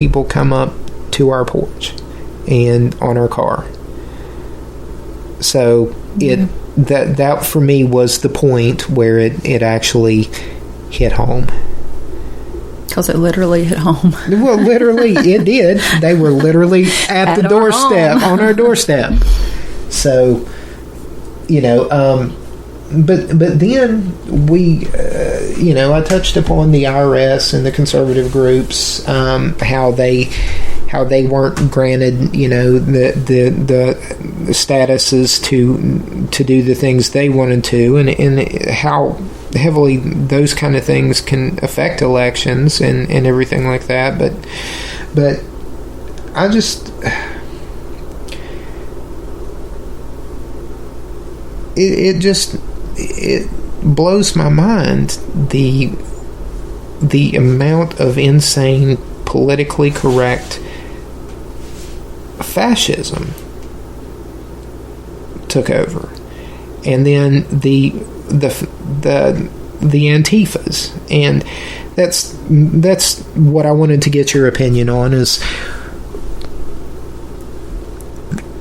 people come up to our porch and on our car. So that for me was the point where it actually hit home. Because it literally hit home. Well, literally, it did. They were literally at the doorstep, on our doorstep. So, but then we, I touched upon the IRS and the conservative groups, how they weren't granted, the statuses to do the things they wanted to, and how heavily those kind of things can affect elections and everything like that. But I just, it blows my mind the amount of insane, politically correct fascism took over, and then the Antifas, and that's what I wanted to get your opinion on, is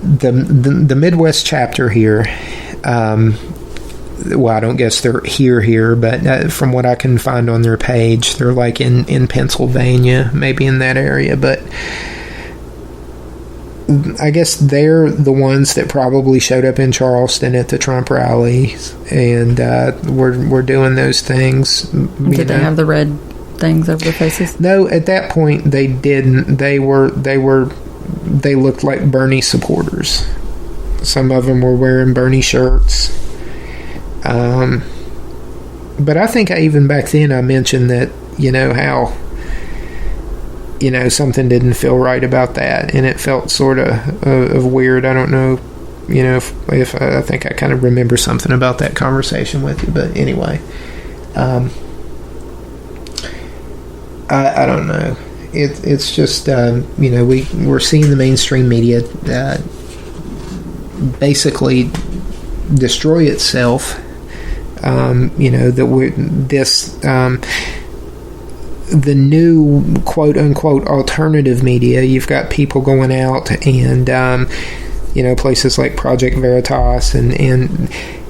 the Midwest chapter here. Well, I don't guess they're here, but from what I can find on their page, they're like in Pennsylvania, maybe in that area, but I guess they're the ones that probably showed up in Charleston at the Trump rallies, and were doing those things. Did they have the red things over their faces? No, at that point they didn't. They looked like Bernie supporters. Some of them were wearing Bernie shirts. But I think even back then I mentioned that, how something didn't feel right about that, and it felt sort of weird. I don't know, if I think I kind of remember something about that conversation with you, but anyway, I don't know. It's just, we're seeing the mainstream media basically destroy itself. The new quote unquote alternative media, you've got people going out and places like Project Veritas and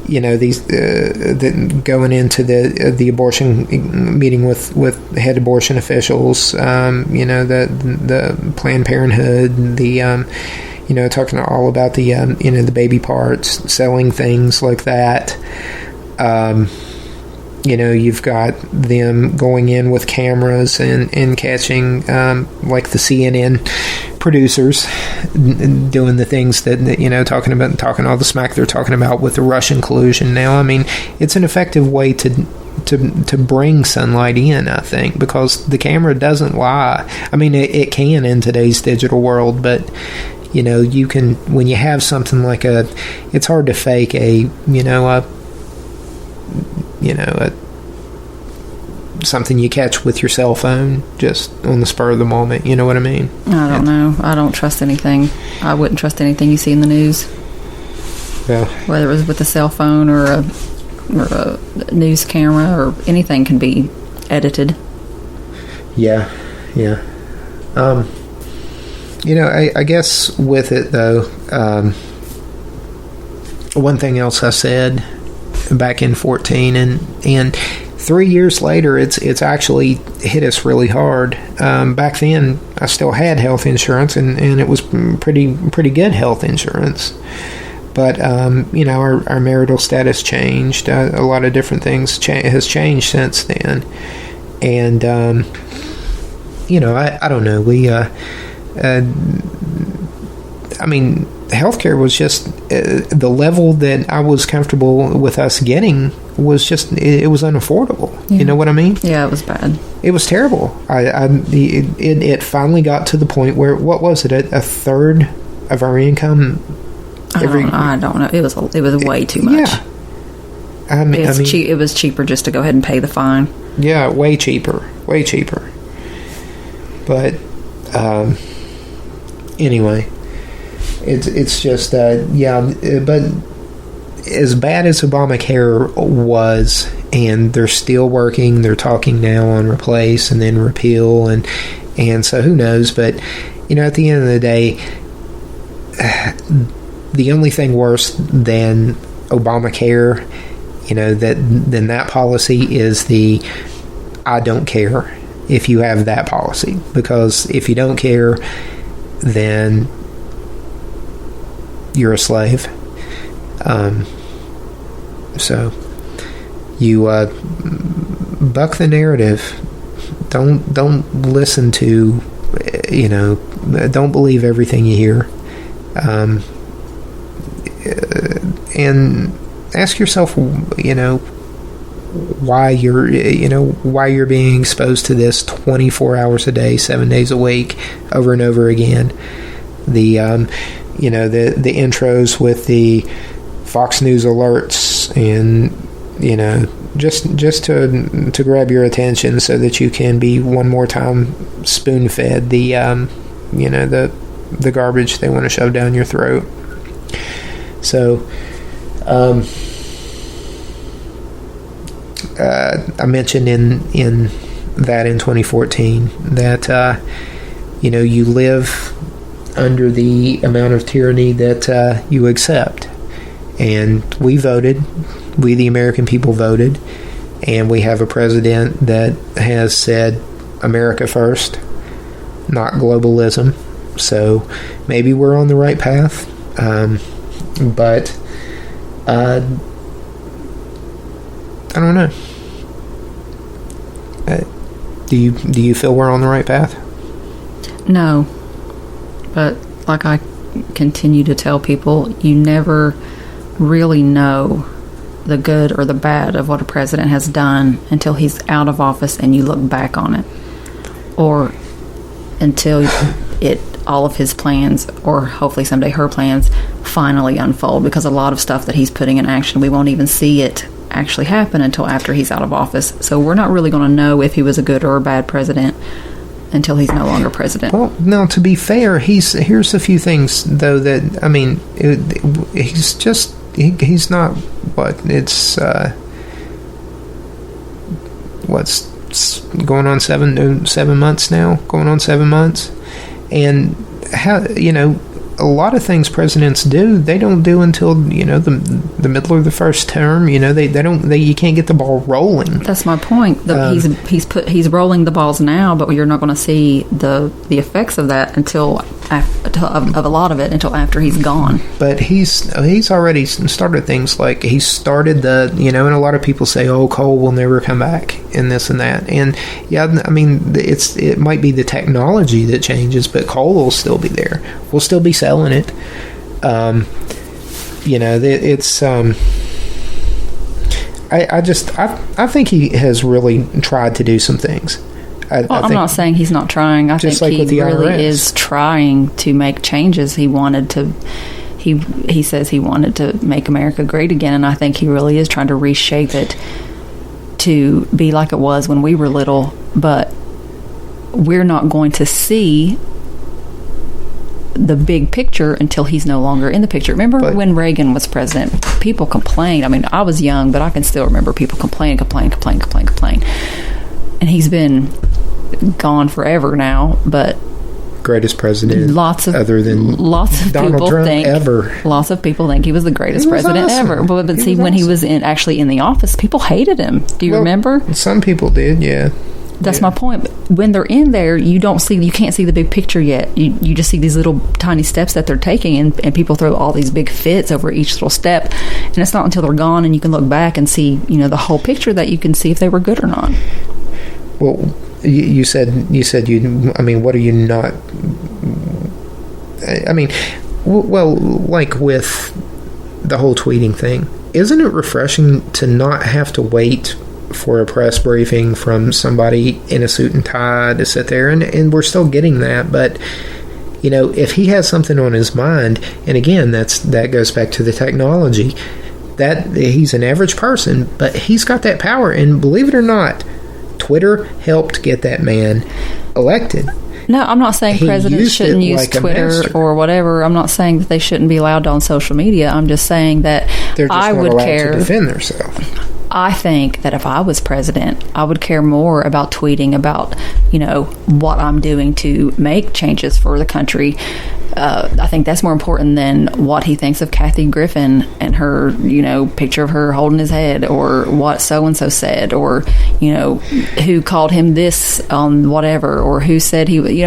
these going into the abortion meeting with head abortion officials, the Planned Parenthood, talking all about the baby parts, selling things like that. You've got them going in with cameras and catching, like the CNN producers doing the things that talking all the smack they're talking about with the Russian collusion now. I mean, it's an effective way to bring sunlight in, I think, because the camera doesn't lie. I mean, it can in today's digital world, but you can, when you have something like it's hard to fake something you catch with your cell phone just on the spur of the moment. You know what I mean? I don't know. I don't trust anything. I wouldn't trust anything you see in the news. Yeah. Whether it was with a cell phone or a news camera or anything can be edited. Yeah. I guess with it though, one thing else I said back in 2014 and 3 years later, it's actually hit us really hard. Back then, I still had health insurance, and it was pretty good health insurance. But our marital status changed. A lot of different things has changed since then, and I don't know. Healthcare was just the level that I was comfortable with us getting was just it was unaffordable. Yeah. You know what I mean? Yeah, it was bad. It was terrible. It finally got to the point where, what was it? A third of our income. I don't know. It was way too much. Yeah. It was cheaper just to go ahead and pay the fine. Yeah, way cheaper. But anyway. It's just but as bad as Obamacare was, and they're still working, they're talking now on replace and then repeal, and And so who knows? But, at the end of the day, the only thing worse than Obamacare, than that policy is the I don't care if you have that policy. Because if you don't care, then you're a slave. So you buck the narrative. Don't listen to, don't believe everything you hear. And ask yourself, why you're being exposed to this 24 hours a day, 7 days a week, over and over again. The the intros with the Fox News alerts, and just to grab your attention so that you can be one more time spoon fed the garbage they want to shove down your throat. So I mentioned in 2014 that you live under the amount of tyranny that you accept. And we the American people voted, and we have a president that has said America first, not globalism. So maybe we're on the right path, but I don't know. Do you feel we're on the right path? No, but like I continue to tell people, you never really know the good or the bad of what a president has done until he's out of office and you look back on it, or until all of his plans, or hopefully someday her plans, finally unfold. Because a lot of stuff that he's putting in action, we won't even see it actually happen until after he's out of office. So we're not really going to know if he was a good or a bad president until he's no longer president. Well, now, to be fair, here's a few things, though, that, he's not, what's going on 7 months now? Going on 7 months? And, a lot of things presidents do, they don't do until, the middle of the first term. You can't get the ball rolling. That's my point. He's rolling the balls now, but you're not going to see the effects of that until of a lot of it until after he's gone. But he's already started things, like he started and a lot of people say, oh, coal will never come back, and this and that. And it might be the technology that changes, but coal will still be there. We'll still be selling it. I think he has really tried to do some things. I'm not saying he's not trying. I think he really is trying to make changes. He says he wanted to make America great again, and I think he really is trying to reshape it to be like it was when we were little. But we're not going to see the big picture until he's no longer in the picture. Remember when Reagan was president, people complained. I was young, but I can still remember people complain. And he's been gone forever now, but greatest president lots of Donald people Trump think ever. Lots of people think he was the greatest president ever. But see, when he was in the office, people hated him. Do you remember? Some people did, yeah. That's my point. But when they're in there, you can't see the big picture yet. You just see these little tiny steps that they're taking, and people throw all these big fits over each little step. And it's not until they're gone and you can look back and see, the whole picture, that you can see if they were good or not. Well, you said what are you not? Well, like with the whole tweeting thing, isn't it refreshing to not have to wait for a press briefing from somebody in a suit and tie to sit there, and we're still getting that, but if he has something on his mind, and again, that goes back to the technology, that he's an average person, but he's got that power, and believe it or not, Twitter helped get that man elected. No, I'm not saying presidents shouldn't use Twitter or whatever. I'm not saying that they shouldn't be allowed on social media. I'm just saying that they're just I not would allowed care to defend themselves. I think that if I was president, I would care more about tweeting about, what I'm doing to make changes for the country. I think that's more important than what he thinks of Kathy Griffin and her, picture of her holding his head, or what so-and-so said, or, who called him this on whatever, or who said he,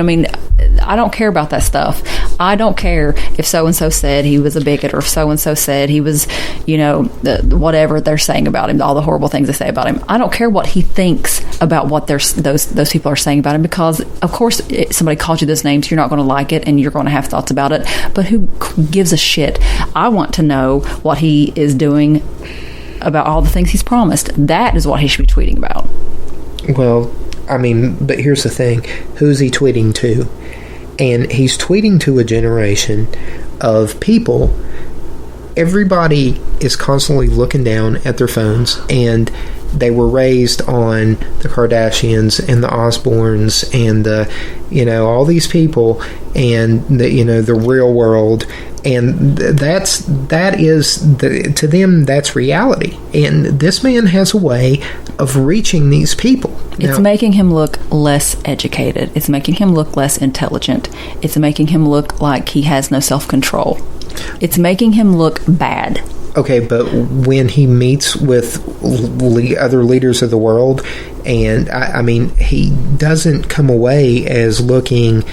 I don't care about that stuff. I don't care if so-and-so said he was a bigot, or if so-and-so said he was, whatever they're saying about him, all the horrible things they say about him. I don't care what he thinks about what those people are saying about him, because, of course, somebody called you those names, you're not going to like it, and you're going to have thoughts about it, but who gives a shit? I want to know what he is doing about all the things he's promised. That is what he should be tweeting about. Well, but here's the thing. Who's he tweeting to? And he's tweeting to a generation of people. Everybody is constantly looking down at their phones, and they were raised on the Kardashians and the Osbournes and all these people, and the real world, and that is to them, that's reality. And this man has a way of reaching these people. It's making him look less educated. It's making him look less intelligent. It's making him look like he has no self-control. It's making him look bad. Okay, but when he meets with other leaders of the world, and he doesn't come away as looking,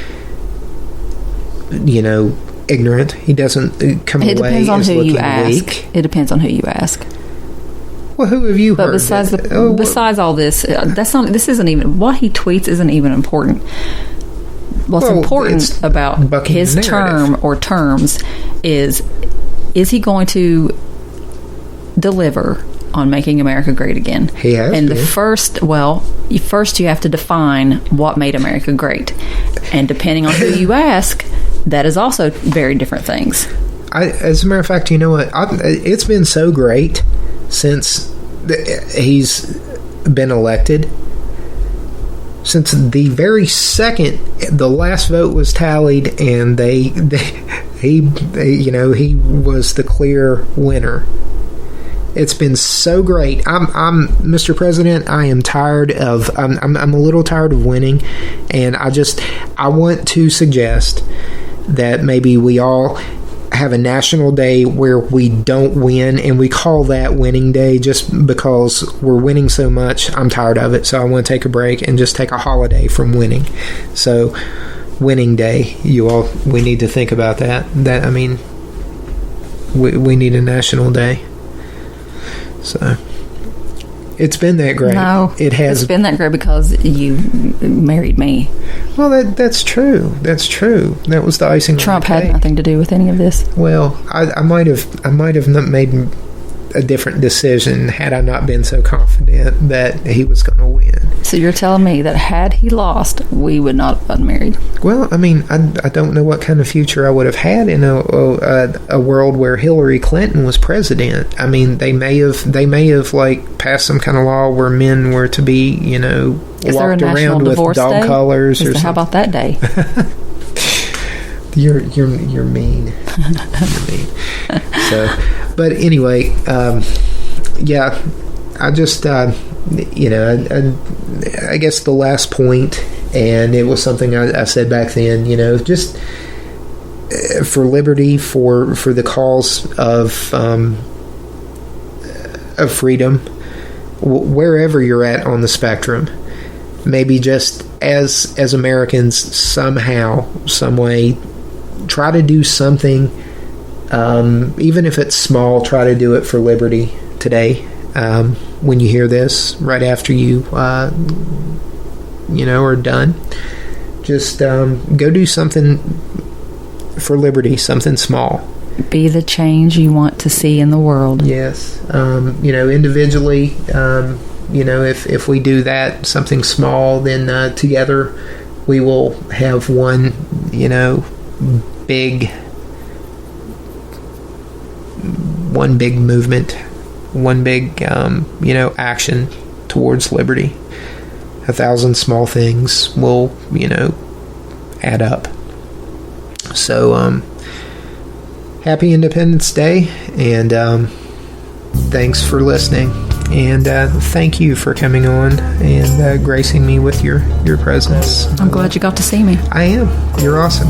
ignorant. He doesn't come away as looking weak. It depends on who you ask. Well, who have you heard? But besides all this, this isn't even, what he tweets isn't even important. What's important about his term or terms is he going to deliver on making America great again? He has. And first you have to define what made America great. And depending on who you ask, that is also very different things. As a matter of fact, you know what? It's been so great since he's been elected. Since the very second the last vote was tallied, and he was the clear winner. It's been so great. I'm Mr. President, I am tired of I'm a little tired of winning, and I want to suggest that maybe we all have a national day where we don't win, and we call that winning day, just because we're winning so much. I'm tired of it, so I want to take a break and just take a holiday from winning. So winning day, we need to think about that. We need a national day. So it's been that great. No, it has. It's been that great because you married me. Well, that's true. That's true. That was the icing. Trump on the cake. had nothing to do with any of this. Well, I might have not made a different decision had I not been so confident that he was going to win. So you're telling me that had he lost, we would not have gotten married? Well, I don't know what kind of future I would have had in a world where Hillary Clinton was president. They may have like passed some kind of law where men were to be, walked around with dog collars or something. How about that day? You're mean. You're mean. So, but anyway, yeah, I just I guess the last point, and it was something I said back then, just for liberty, for the cause of freedom, wherever you're at on the spectrum, maybe just as Americans, somehow, some way, try to do something, even if it's small. Try to do it for liberty today. When you hear this, right after you are done, just go do something for liberty, something small. Be the change you want to see in the world. Yes. Individually, if we do that, something small, then together we will have one, big movement, one big, action towards liberty. 1,000 small things will, add up. So, happy Independence Day, and thanks for listening. And thank you for coming on and gracing me with your presence. I'm glad you got to see me. I am. You're awesome.